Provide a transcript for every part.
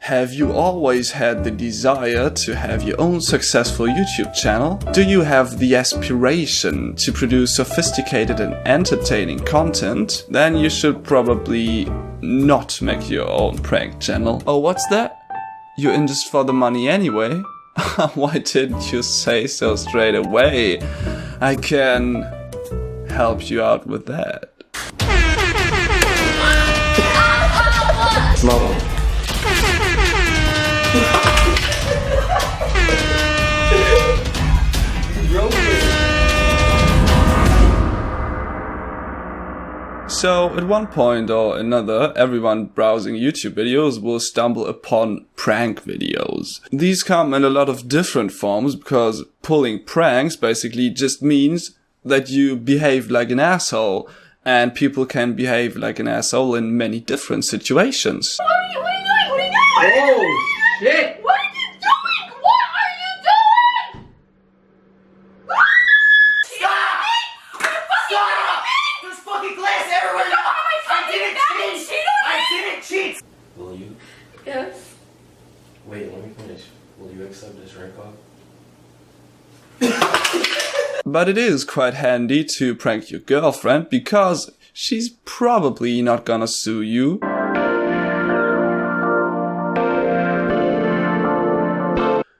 Have you always had the desire to have your own successful YouTube channel? Do you have the aspiration to produce sophisticated and entertaining content? Then you should probably not make your own prank channel. Oh, what's that? You're in this for the money anyway? Why didn't you say so straight away? I can help you out with that. Mom. So, at one point or another, everyone browsing YouTube videos will stumble upon prank videos. These come in a lot of different forms because pulling pranks basically just means that you behave like an asshole, and people can behave like an asshole in many different situations. What are you doing? What are you doing? Oh, shit! What are you doing? What are you doing? Stop! Stop! There's fucking glass everywhere! I didn't cheat! Will you? Yes. Wait, let me finish. Will you accept this rank off? But it is quite handy to prank your girlfriend because she's probably not gonna sue you.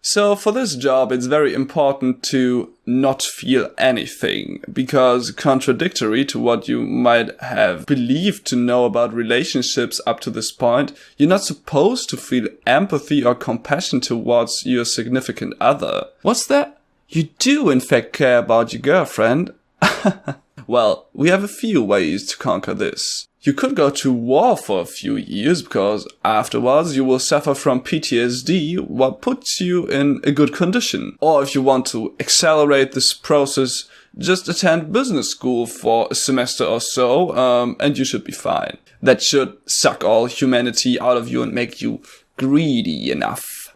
So for this job, it's very important to not feel anything, because contradictory to what you might have believed to know about relationships up to this point, you're not supposed to feel empathy or compassion towards your significant other. What's that? You do in fact care about your girlfriend? Well, we have a few ways to conquer this. You could go to war for a few years, because afterwards you will suffer from PTSD, what puts you in a good condition. Or if you want to accelerate this process, just attend business school for a semester or so, and you should be fine. That should suck all humanity out of you and make you greedy enough.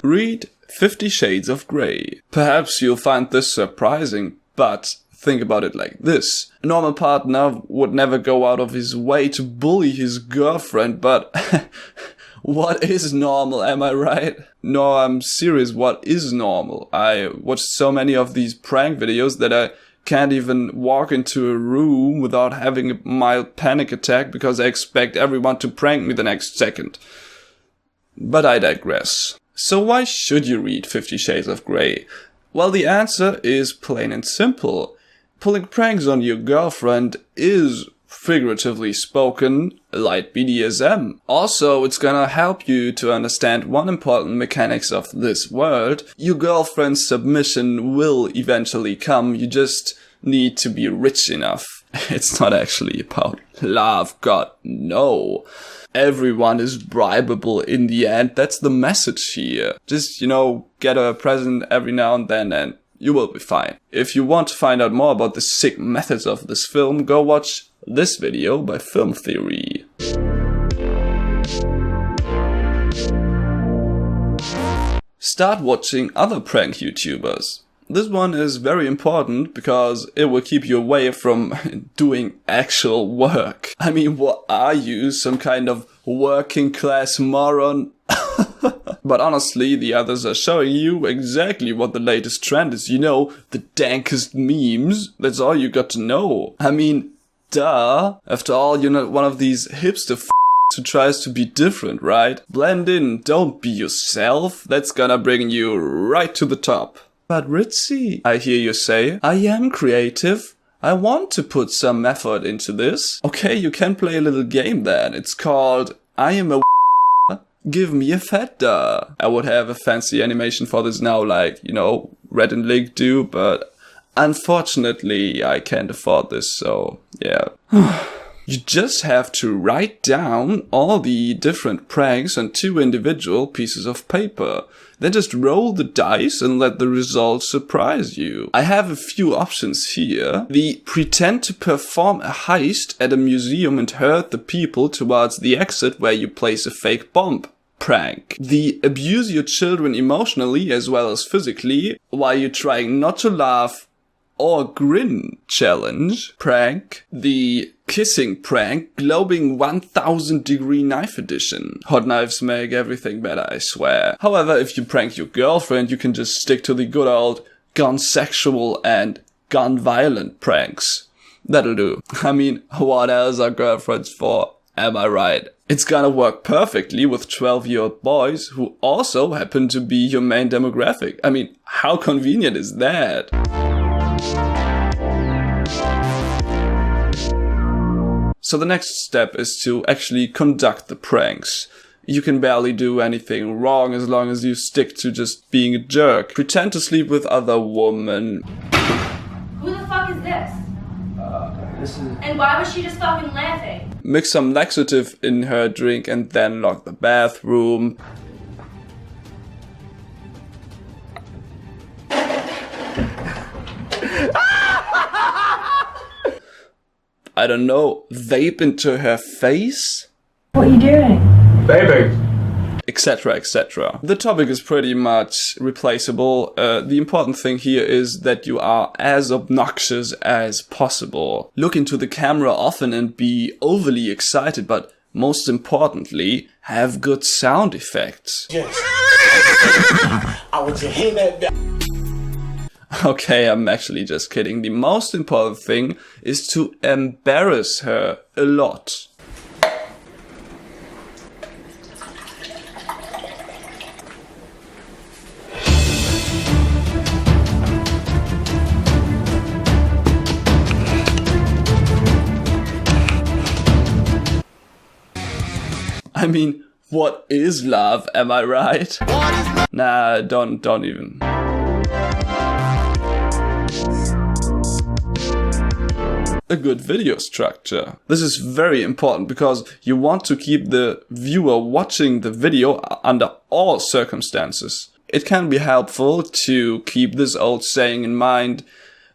Read 50 Shades of Grey. Perhaps you'll find this surprising, but think about it like this. A normal partner would never go out of his way to bully his girlfriend, but what is normal, am I right? No, I'm serious, what is normal? I watched so many of these prank videos that I can't even walk into a room without having a mild panic attack because I expect everyone to prank me the next second. But I digress. So why should you read 50 Shades of Grey? Well, the answer is plain and simple. Pulling pranks on your girlfriend is, figuratively spoken, light BDSM. Also, it's gonna help you to understand one important mechanics of this world. Your girlfriend's submission will eventually come, you just need to be rich enough. It's not actually about love, God, no. Everyone is bribable in the end. That's the message here. Just, get a present every now and then and you will be fine. If you want to find out more about the sick methods of this film, go watch this video by Film Theory. Start watching other prank YouTubers. This one is very important because it will keep you away from doing actual work. I mean, what are you, some kind of working class moron? But honestly, the others are showing you exactly what the latest trend is, the dankest memes. That's all you got to know. I mean, duh. After all, you're not one of these hipster who tries to be different, right? Blend in, don't be yourself. That's gonna bring you right to the top. But Ritzy, I hear you say, I am creative. I want to put some effort into this. Okay, you can play a little game then. It's called I am a give me a fat duh. I would have a fancy animation for this now, like, Red and Link do, but unfortunately I can't afford this, so yeah. You just have to write down all the different pranks on 2 individual pieces of paper. Then just roll the dice and let the results surprise you. I have a few options here. The pretend to perform a heist at a museum and herd the people towards the exit where you place a fake bomb prank. The abuse your children emotionally as well as physically while you're trying not to laugh or grin challenge prank, the kissing prank, glowing 1000-degree knife edition. Hot knives make everything better, I swear. However, if you prank your girlfriend, you can just stick to the good old gun sexual and gun violent pranks. That'll do. I mean, what else are girlfriends for? Am I right? It's gonna work perfectly with 12-year-old boys who also happen to be your main demographic. I mean, how convenient is that? So the next step is to actually conduct the pranks. You can barely do anything wrong as long as you stick to just being a jerk. Pretend to sleep with other women. Who the fuck is this? This is... And why was she just fucking laughing? Mix some laxative in her drink and then lock the bathroom. I don't know, vape into her face? What are you doing? Baby! Etc, etc. The topic is pretty much replaceable. The important thing here is that you are as obnoxious as possible. Look into the camera often and be overly excited, but most importantly, have good sound effects. Yes. I want to hear that. Okay, I'm actually just kidding. The most important thing is to embarrass her a lot. I mean, what is love, am I right? Nah, don't even. A good video structure. This is very important because you want to keep the viewer watching the video under all circumstances. It can be helpful to keep this old saying in mind: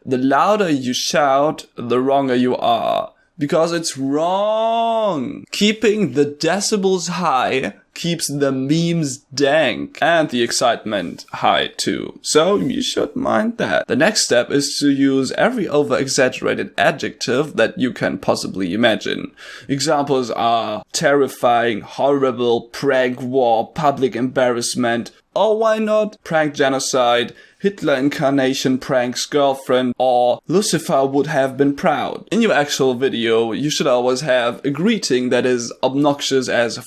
the louder you shout, the wronger you are. Because it's wrong. Keeping the decibels high keeps the memes dank and the excitement high too. So you should mind that. The next step is to use every over-exaggerated adjective that you can possibly imagine. Examples are terrifying, horrible, prank war, public embarrassment, or why not prank genocide, Hitler incarnation pranks girlfriend, or Lucifer would have been proud. In your actual video, you should always have a greeting that is obnoxious as f***,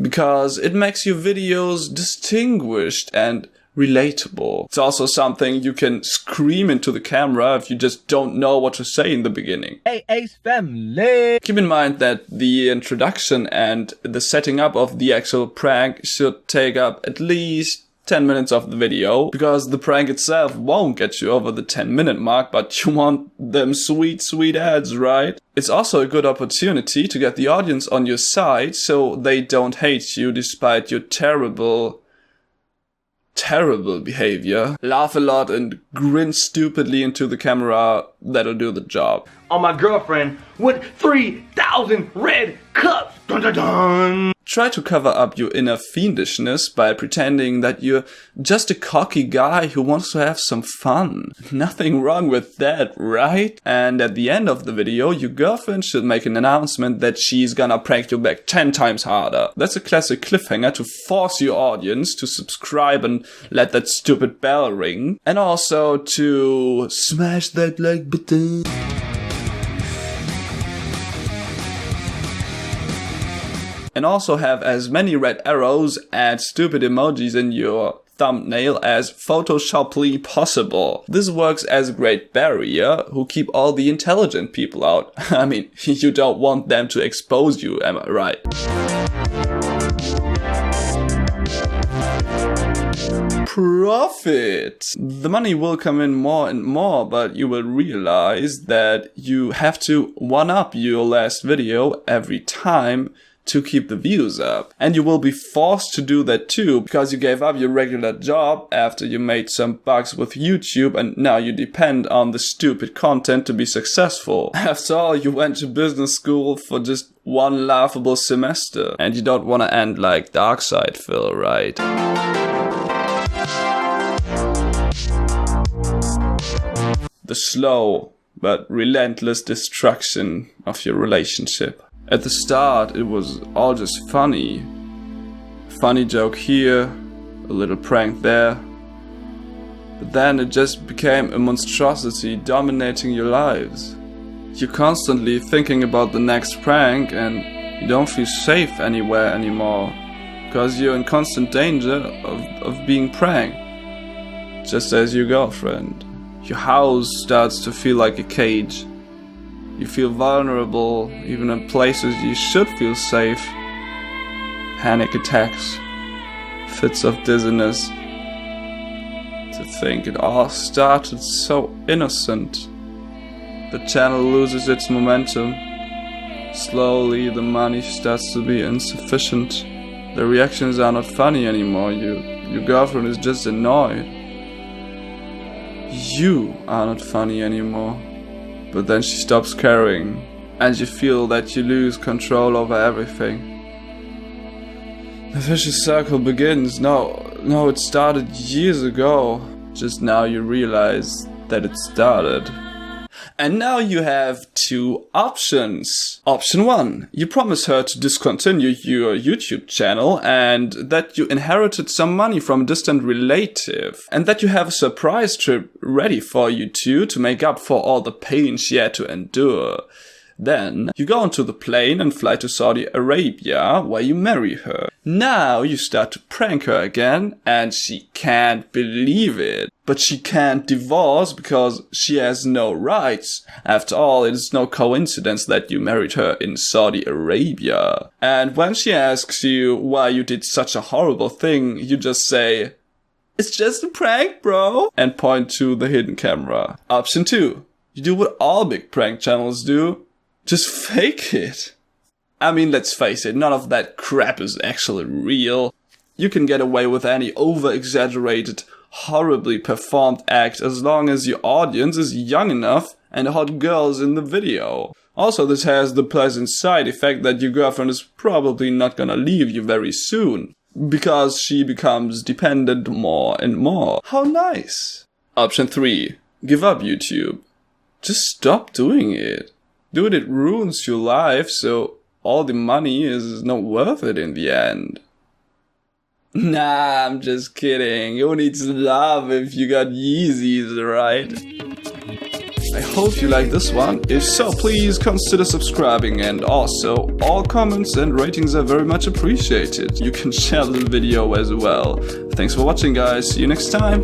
because it makes your videos distinguished and relatable. It's also something you can scream into the camera if you just don't know what to say in the beginning. Hey, Ace family! Keep in mind that the introduction and the setting up of the actual prank should take up at least 10 minutes of the video, because the prank itself won't get you over the 10-minute mark, but you want them sweet ads, right? It's also a good opportunity to get the audience on your side so they don't hate you despite your terrible behavior. Laugh a lot and grin stupidly into the camera, that'll do the job. On my girlfriend with 3,000 red cups! Dun dun dun! Try to cover up your inner fiendishness by pretending that you're just a cocky guy who wants to have some fun. Nothing wrong with that, right? And at the end of the video, your girlfriend should make an announcement that she's gonna prank you back 10 times harder. That's a classic cliffhanger to force your audience to subscribe and let that stupid bell ring. And also to smash that like button. And also have as many red arrows and stupid emojis in your thumbnail as Photoshoply possible. This works as a great barrier who keep all the intelligent people out. I mean, you don't want them to expose you, am I right? Profit! The money will come in more and more, but you will realize that you have to one-up your last video every time to keep the views up. And you will be forced to do that too, because you gave up your regular job after you made some bucks with YouTube and now you depend on the stupid content to be successful. After all, you went to business school for just one laughable semester. And you don't want to end like Darkside Phil, right? the slow but relentless destruction of your relationship. At the start, it was all just funny. Funny joke here, a little prank there. But then it just became a monstrosity dominating your lives. You're constantly thinking about the next prank and you don't feel safe anywhere anymore. Because you're in constant danger of being pranked. Just as your girlfriend. Your house starts to feel like a cage. You feel vulnerable even in places you should feel safe. Panic attacks. Fits of dizziness. To think it all started so innocent. The channel loses its momentum. Slowly the money starts to be insufficient. The reactions are not funny anymore. Your girlfriend is just annoyed. You are not funny anymore. But then she stops caring, and you feel that you lose control over everything. The vicious circle begins. No, it started years ago. Just now you realize that it started. And now you have two options. Option 1. You promise her to discontinue your YouTube channel and that you inherited some money from a distant relative. And that you have a surprise trip ready for you two to make up for all the pain she had to endure. Then you go onto the plane and fly to Saudi Arabia, where you marry her. Now you start to prank her again, and she can't believe it. But she can't divorce because she has no rights. After all, it is no coincidence that you married her in Saudi Arabia. And when she asks you why you did such a horrible thing, you just say, "It's just a prank, bro," and point to the hidden camera. Option 2. You do what all big prank channels do. Just fake it. I mean, let's face it, none of that crap is actually real. You can get away with any over-exaggerated, horribly performed act as long as your audience is young enough and hot girls in the video. Also, this has the pleasant side effect that your girlfriend is probably not gonna leave you very soon, because she becomes dependent more and more. How nice. Option 3. Give up YouTube. Just stop doing it. Dude, it ruins your life, so all the money is not worth it in the end. Nah, I'm just kidding. Who needs love if you got Yeezys, right? I hope you like this one. If so, please consider subscribing, and also all comments and ratings are very much appreciated. You can share the video as well. Thanks for watching, guys. See you next time.